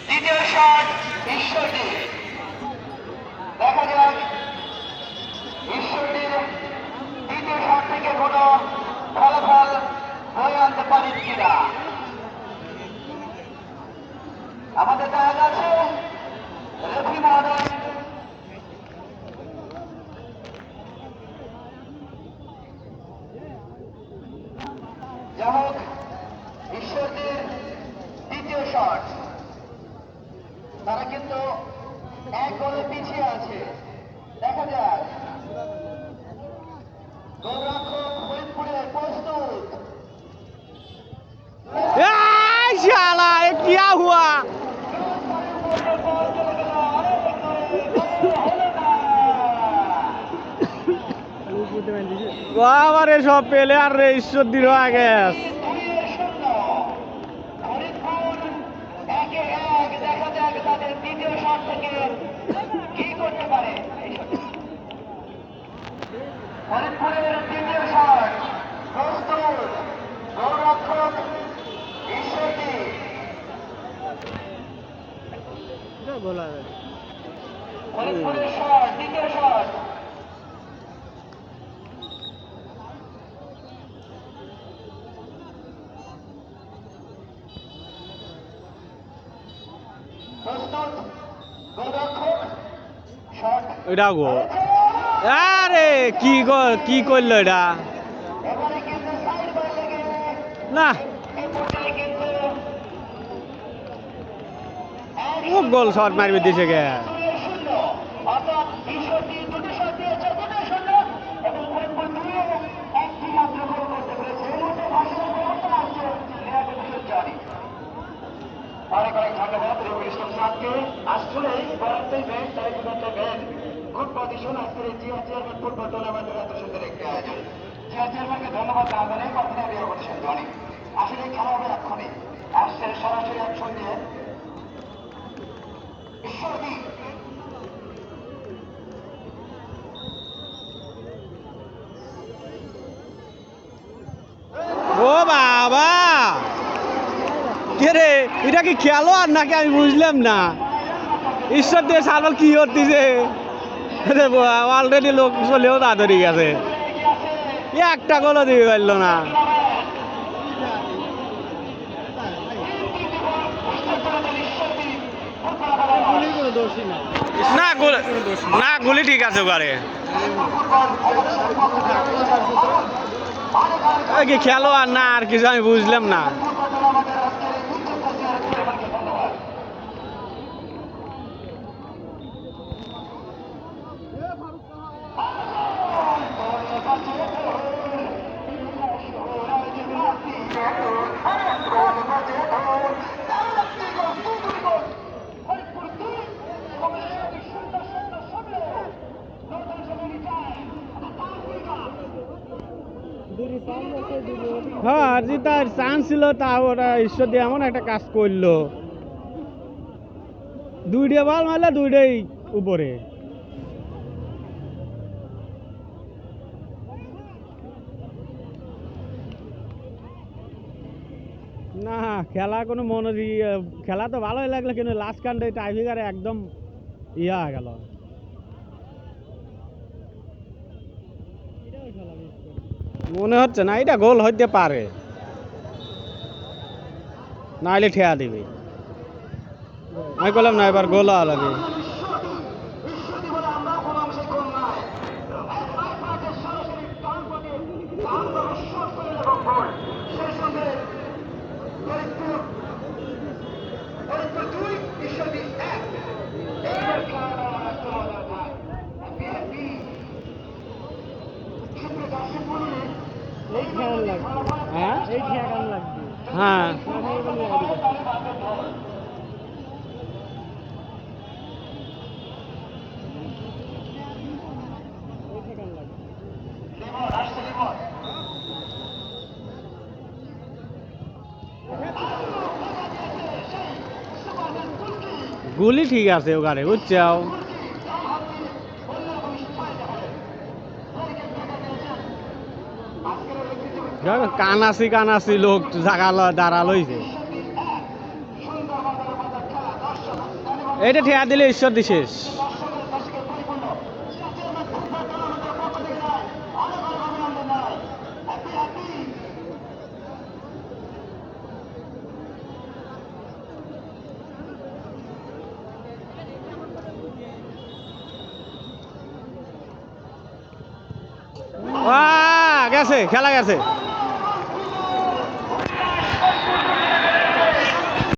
দ্বিতীয় শট ঈশ্বরদী। দেখা যাক ঈশ্বরদীর দ্বিতীয় শট থেকে কোনো ফলাফল বয়ে আনতে পারেন কিনা। আমাদের দেখা যাচ্ছে রেফি মহোদয় যাই হোক ঈশ্বরদীর দ্বিতীয় শট, তারা কিন্তু এক গোলে পিছিয়ে আছে। দেখা যাক গোলরক্ষক ফরিদপুরের প্রস্তুত। শালা এ क्या हुआ? বাবারে সব পেলে আর রে ঈশ্বরদীর হয়ে গেছে। দেখা যাক তাদের দ্বিতীয় শট থেকে কি করতে পারে। ফরিদপুরের দ্বিতীয় শট প্রস্তুত, গোলরক্ষক ঈশ্বরদী। ফরিদপুরের শট, দ্বিতীয় শট প্রস্তুত, গোলরক্ষক শট। এটা গো আরে কি করলো এটা? এবারে কিন্তু সাইড বল লেগে না এই পর্যায়ে কিন্তু ও গোল শট মারবে দিছে গে। শূন্য, অর্থাৎ ঈশ্বরদী দুটো শট দিয়েছে, দুটো শূন্য, এবং ফরিদপুর দুইও একটি মাত্র গোল করতে পেরেছে। এই মুহূর্তে ভাষণে পরিবর্তন আসছে লিয়াকত হোসেন জনি। অনেক অনেক ধন্যবাদ রবিউল ইসলাম সাহেবকে। আসলেই বরাদ্দই ব্যাংক টাইপের ব্যাংক গুড পজিশন আজকের এই জিয়া চেয়ারম্যান ফুটবল টুর্নামেন্টের এত সুন্দর একটি আয়োজন। জিয়া চেয়ারম্যানকে ধন্যবাদ না জানিয়ে কথা দিয়ে করছেন জনি। আসলে খেলা হবে এক্ষুনি। আসছে সরাসরি অ্যাকশন দিয়ে ঈশ্বরদী। ও বাবা কে রে, এটা কি খেলোয়াড় নাকি আমি বুঝলাম না। ঈশ্বর দিয়ে সালবাল কি করতেছে অলরেডি লোক চলেও তাড়াতাড়ি গেছে, একটা গোলও দিতে পারলো না। না গুলি ঠিক আছে ওখানে কি খেলোয়াড় না আর কিছু আমি বুঝলাম না। হ্যাঁ আর যে তার চান্স ছিল তা ওরা ঈশ্বর দিয়ে এমন একটা কাজ করলো, দুইটা বল মারলে দুইটাই উপরে। না খেলা কোনো খেলা তো ভালোই লাগলো, কিন্তু লাস্ট কান্ডে টাইফিকারে একদম ইয়া গেল। মনে হচ্ছে না এটা গোল হইতে পারে, নাইলে ঠেয়া দিবে। আমি বললাম না এবার গোল লাগে। হ্যাঁ গুলি ঠিক আছে ওখানে বুঝছাও কানাসি লোক জাগা দাঁড়া লইছে এইটা ঠেয়া দিলে ঈশ্বর দিশেষ গেছে খেলা গেছে